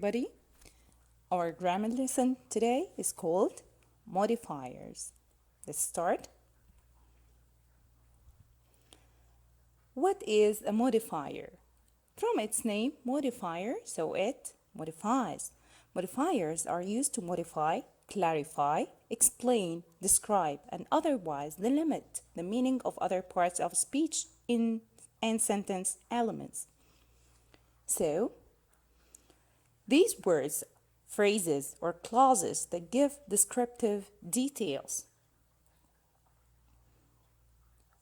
everybody. Our grammar lesson today is called Modifiers. Let's start. What is a modifier? From its name, modifier, so it modifies. Modifiers are used to modify, clarify, explain, describe, and otherwise delimit the meaning of other parts of speech and sentence elements. So, these words, phrases, or clauses that give descriptive details.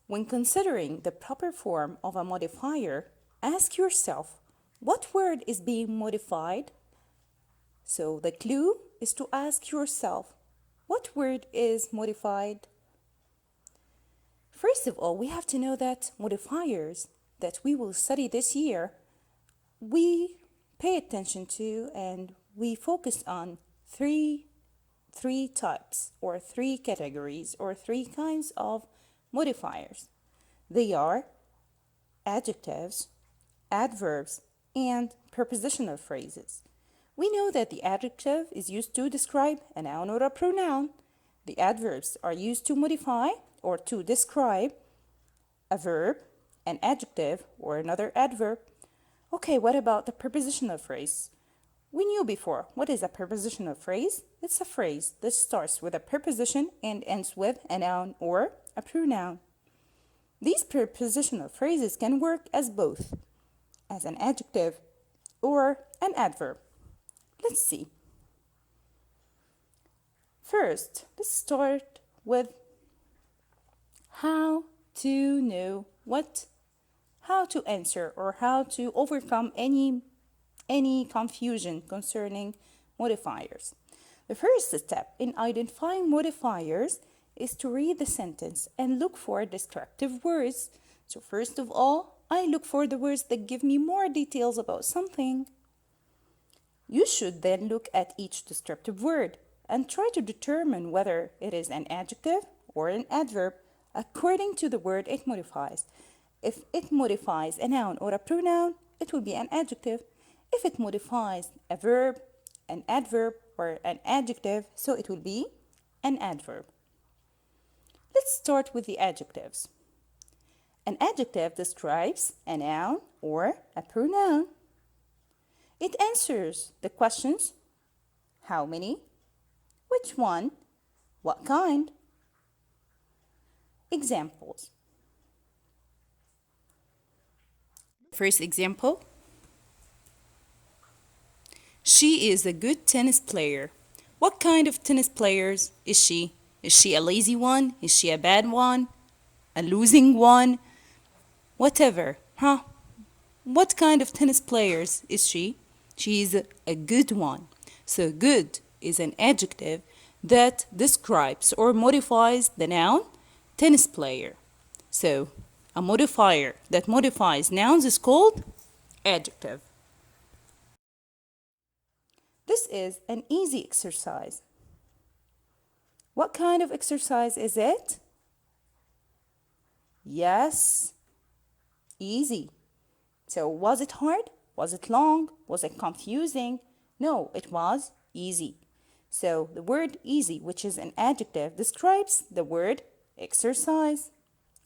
When considering the proper form of a modifier, ask yourself, what word is being modified? So the clue is to ask yourself, what word is modified? First of all, we have to know that modifiers that we will study this year, we pay attention to and we focus on three types or three categories or three kinds of modifiers. They are adjectives, adverbs, and prepositional phrases. We know that the adjective is used to describe a noun or a pronoun. The adverbs are used to modify or to describe a verb, an adjective, or another adverb. Okay, what about the prepositional phrase? We knew before. What is a prepositional phrase? It's a phrase that starts with a preposition and ends with a noun or a pronoun. These prepositional phrases can work as both, as an adjective or an adverb. Let's see. First, let's start with how to know how to answer or how to overcome any confusion concerning modifiers. The first step in identifying modifiers is to read the sentence and look for descriptive words. So first of all, I look for the words that give me more details about something. You should then look at each descriptive word and try to determine whether it is an adjective or an adverb according to the word it modifies. If it modifies a noun or a pronoun, it will be an adjective. If it modifies a verb, an adverb, or an adjective, so it will be an adverb. Let's start with the adjectives. An adjective describes a noun or a pronoun. It answers the questions, how many, which one, what kind. Examples. First example, she is a good tennis player. What kind of tennis players is she? Is she a lazy one? Is she a bad one? A losing one? Whatever, huh? What kind of tennis players is she? She is a good one. So good is an adjective that describes or modifies the noun tennis player. So a modifier that modifies nouns is called adjective. This is an easy exercise. What kind of exercise is it? Yes, easy. So was it hard? Was it long? Was it confusing? No, it was easy. So the word easy, which is an adjective, describes the word exercise.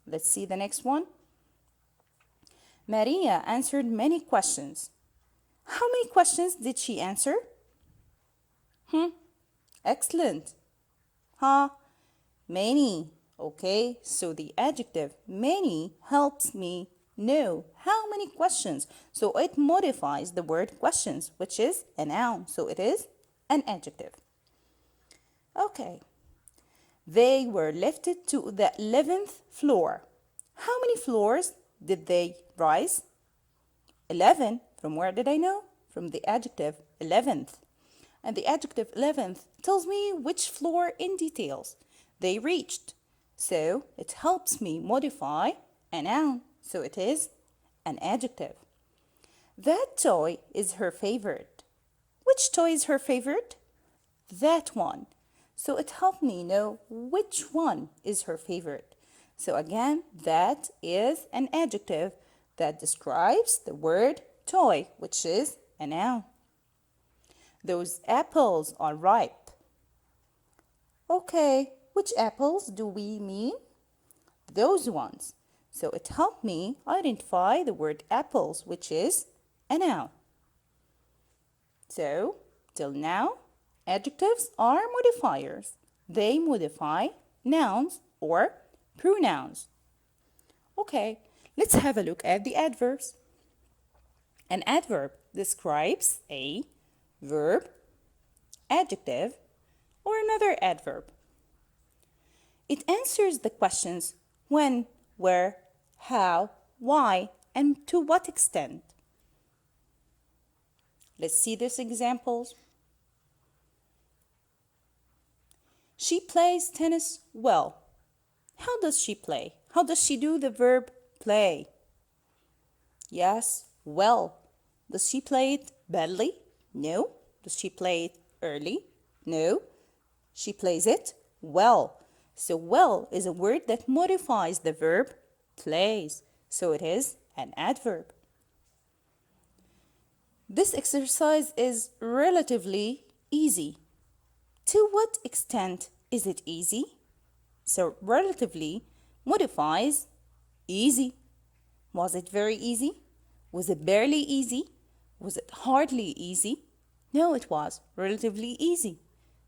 Let's see the next one. Maria answered many questions. How many questions did she answer? Excellent. Many. Okay, so the adjective many helps me know how many questions. So it modifies the word questions, which is a noun. So it is an adjective. Okay. They were lifted to the 11th floor. How many floors did they rise? 11. From where did I know? From the adjective 11th. And the adjective 11th tells me which floor in details. They reached. So it helps me modify a noun. So it is an adjective. That toy is her favorite. Which toy is her favorite? That one. So it helped me know which one is her favorite. So again, that is an adjective that describes the word toy, which is a noun. Those apples are ripe. Okay, which apples do we mean? Those ones. So it helped me identify the word apples, which is a noun. So, till now, adjectives are modifiers. They modify nouns or pronouns. Okay, let's have a look at the adverbs. An adverb describes a verb, adjective, or another adverb. It answers the questions when, where, how, why, and to what extent. Let's see these examples. She plays tennis well. How does she play? How does she do the verb play? Yes, well. Does she play it badly? No. Does she play it early? No. She plays it well. So well is a word that modifies the verb plays. So it is an adverb. This exercise is relatively easy. To what extent is it easy? So relatively modifies easy. Was it very easy? Was it barely easy? Was it hardly easy? No, it was relatively easy.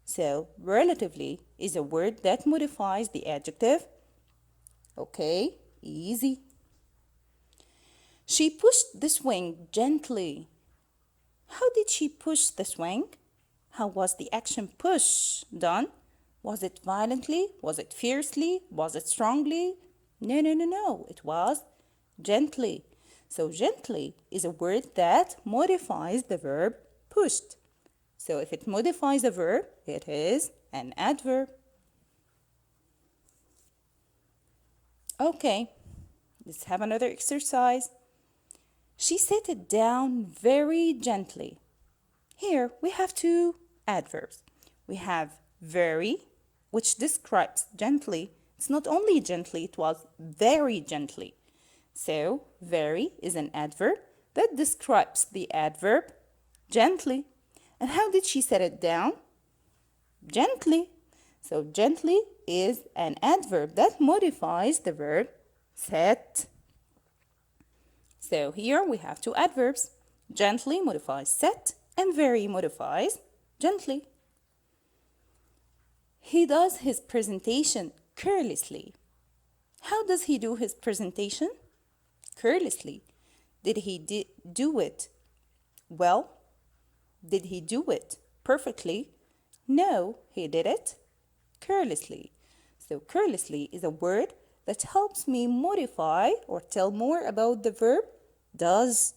So relatively is a word that modifies the adjective. Okay, easy. She pushed the swing gently. How did she push the swing? How was the action push done? Was it violently? Was it fiercely? Was it strongly? No. It was gently. So gently is a word that modifies the verb pushed. So if it modifies a verb, it is an adverb. Okay, let's have another exercise. She set it down very gently. Here we have two adverbs. We have very, which describes gently. It's not only gently, it was very gently. So very is an adverb that describes the adverb gently. And how did she set it down? Gently. So gently is an adverb that modifies the verb set. So here we have two adverbs. Gently modifies set and very modifies gently. He does his presentation carelessly. How does he do his presentation? Carelessly. Did he do it well? Did he do it perfectly? No, he did it carelessly. So carelessly is a word that helps me modify or tell more about the verb does.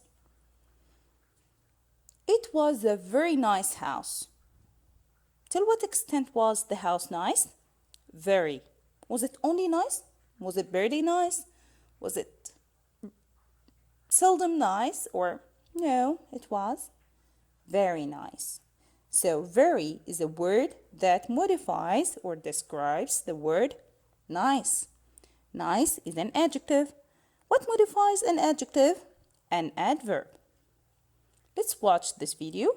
It was a very nice house. Till what extent was the house nice? Very. Was it only nice? Was it barely nice? Was it seldom nice? Or no, it was very nice. So very is a word that modifies or describes the word nice. Nice is an adjective. What modifies an adjective? An adverb. Let's watch this video.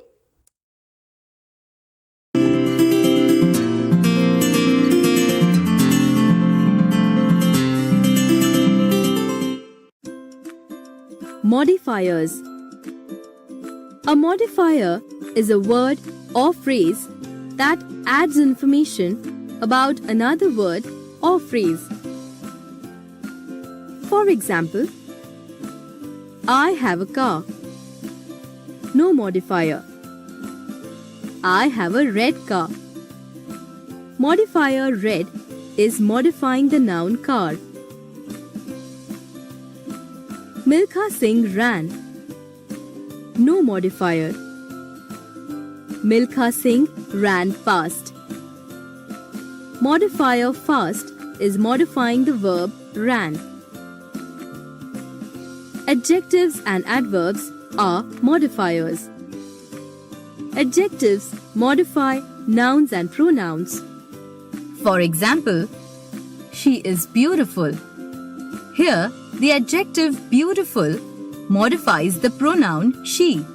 Modifiers. A modifier is a word or phrase that adds information about another word or phrase. For example, I have a car. No modifier. I have a red car. Modifier red is modifying the noun car. Milkha Singh ran. No modifier. Milkha Singh ran fast. Modifier fast is modifying the verb ran. Adjectives and adverbs are modifiers. Adjectives modify nouns and pronouns. For example, she is beautiful. Here, the adjective beautiful modifies the pronoun she.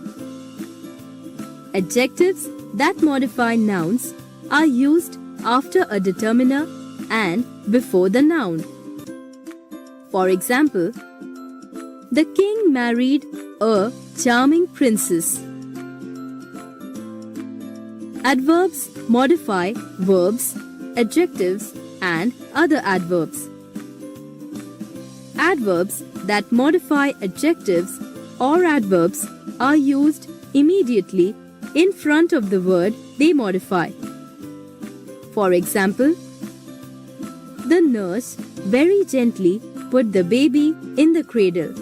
Adjectives that modify nouns are used after a determiner and before the noun. For example, the king married a charming princess. Adverbs modify verbs, adjectives, and other adverbs. Adverbs that modify adjectives or adverbs are used immediately in front of the word they modify. For example, the nurse very gently put the baby in the cradle.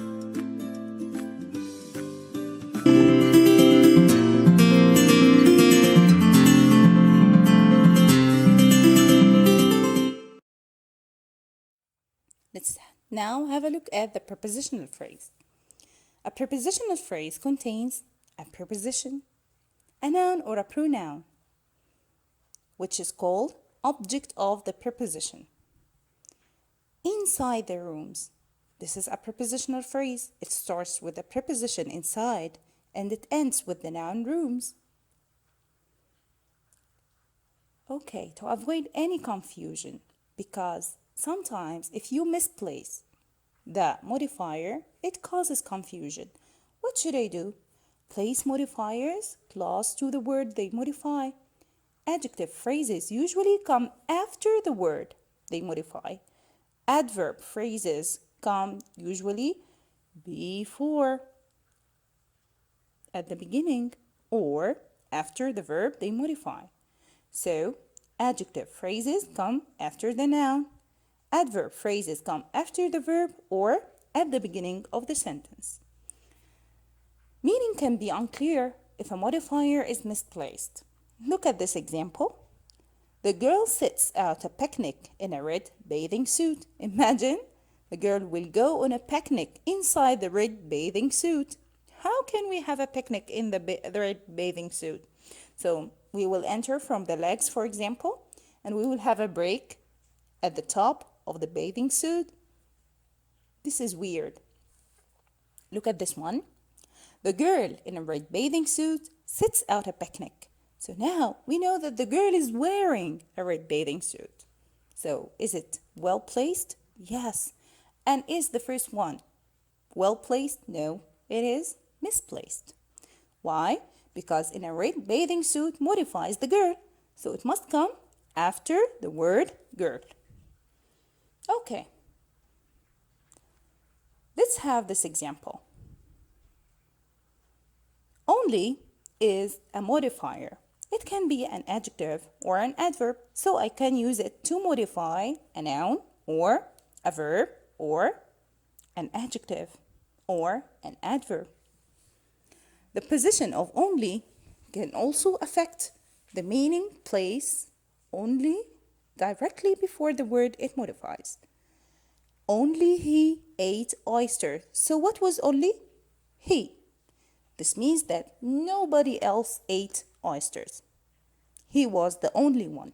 Let's now have a look at the prepositional phrase. A prepositional phrase contains a preposition, a noun or a pronoun, which is called object of the preposition. Inside the rooms. This is a prepositional phrase. It starts with a preposition inside and it ends with the noun rooms. Okay, to avoid any confusion, because sometimes if you misplace the modifier, it causes confusion. What should I do? Place modifiers close to the word they modify. Adjective phrases usually come after the word they modify. Adverb phrases come usually before, at the beginning, or after the verb they modify. So, adjective phrases come after the noun. Adverb phrases come after the verb or at the beginning of the sentence. Meaning can be unclear if a modifier is misplaced. Look at this example. The girl sits out a picnic in a red bathing suit. Imagine the girl will go on a picnic inside the red bathing suit. How can we have a picnic in the red bathing suit? So we will enter from the legs, for example, and we will have a break at the top of the bathing suit. This is weird. Look at this one. The girl in a red bathing suit sits out a picnic. So now we know that the girl is wearing a red bathing suit. So is it well placed? Yes. And is the first one well placed? No, it is misplaced. Why? Because in a red bathing suit modifies the girl. So it must come after the word girl. Okay. Let's have this example. Only is a modifier. It can be an adjective or an adverb, so I can use it to modify a noun or a verb or an adjective or an adverb. The position of only can also affect the meaning placed only directly before the word it modifies. Only he ate oysters. So what was only? He. This means that nobody else ate oysters. He was the only one.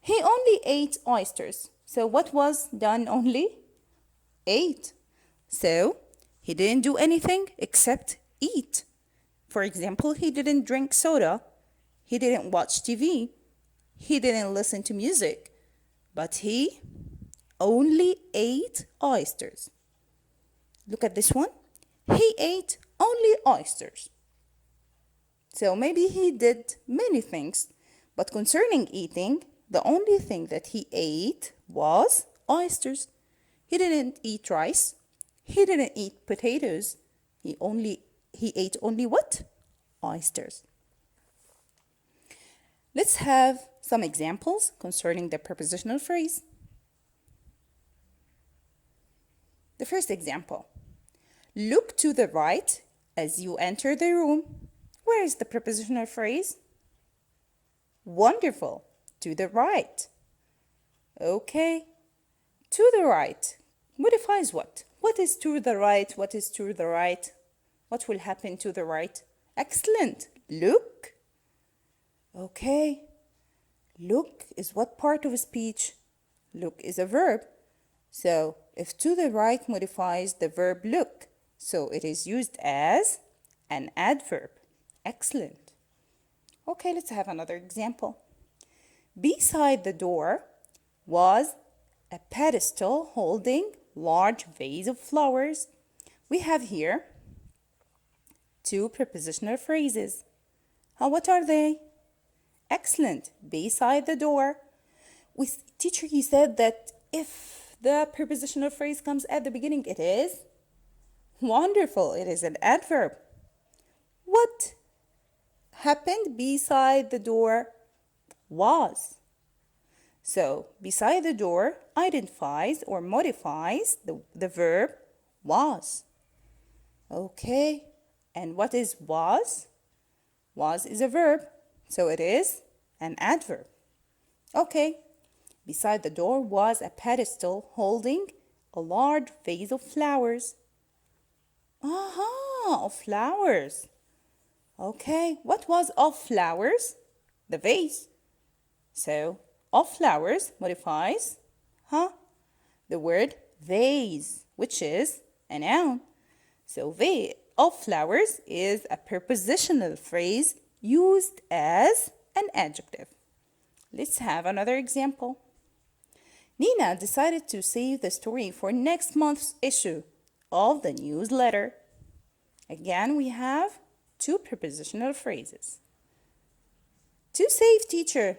He only ate oysters. So what was done only? Ate. So he didn't do anything except eat. For example, he didn't drink soda. He didn't watch TV. He didn't listen to music. But he only ate oysters. Look at this one. He ate only oysters. So maybe he did many things, but concerning eating, the only thing that he ate was oysters. He didn't eat rice. He didn't eat potatoes. He ate only what? Oysters. Let's have some examples concerning the prepositional phrase. The first example. Look to the right as you enter the room. Where is the prepositional phrase? Wonderful. To the right. Okay. To the right. Modifies what? What is to the right? What is to the right? What will happen to the right? Excellent. Look. Okay. Look is what part of a speech? Look is a verb. So if to the right modifies the verb look, so it is used as an adverb. Excellent. Okay, let's have another example. Beside the door was a pedestal holding large vase of flowers. We have here two prepositional phrases. What are they? Excellent. Beside the door. Teacher, you said that if the prepositional phrase comes at the beginning, it is wonderful. It is an adverb. What happened beside the door was. So, beside the door identifies or modifies the verb was. Okay, and what is was? Was is a verb, so it is an adverb. Okay, beside the door was a pedestal holding a large vase of flowers. Of flowers. Okay, what was of flowers? The vase. So, of flowers modifies, the word vase, which is a noun. So, of flowers is a prepositional phrase used as an adjective. Let's have another example. Nina decided to save the story for next month's issue of the newsletter. Again, we have two prepositional phrases. To save, teacher.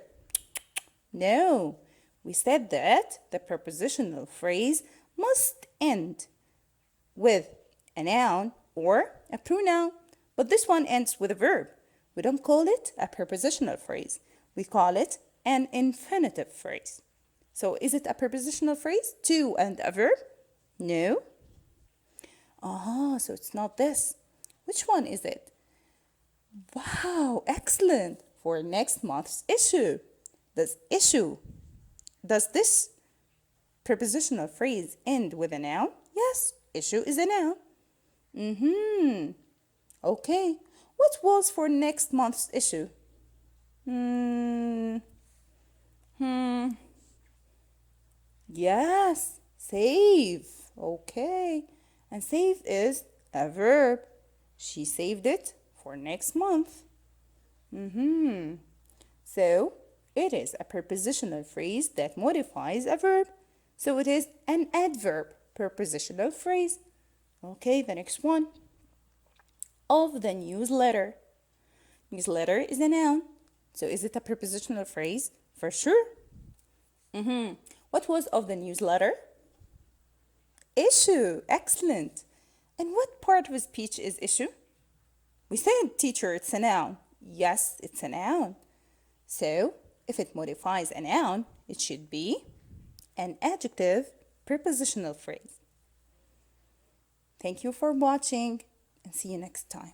No, we said that the prepositional phrase must end with a noun or a pronoun, but this one ends with a verb. We don't call it a prepositional phrase. We call it an infinitive phrase. So is it a prepositional phrase? To and a verb? No. So it's not this. Which one is it? Wow, excellent. For next month's issue. Does this prepositional phrase end with a noun? Yes, issue is a noun. Okay, what was for next month's issue? Yes, save. Okay, and save is a verb. She saved it for next month. So, it is a prepositional phrase that modifies a verb. So, it is an adverb prepositional phrase. Okay, the next one. Of the newsletter. Newsletter is a noun. So, is it a prepositional phrase? For sure. What was of the newsletter? Issue. Excellent. And what part of a speech is issue? We said, teacher, it's a noun. Yes, it's a noun. So, if it modifies a noun, it should be an adjective prepositional phrase. Thank you for watching and see you next time.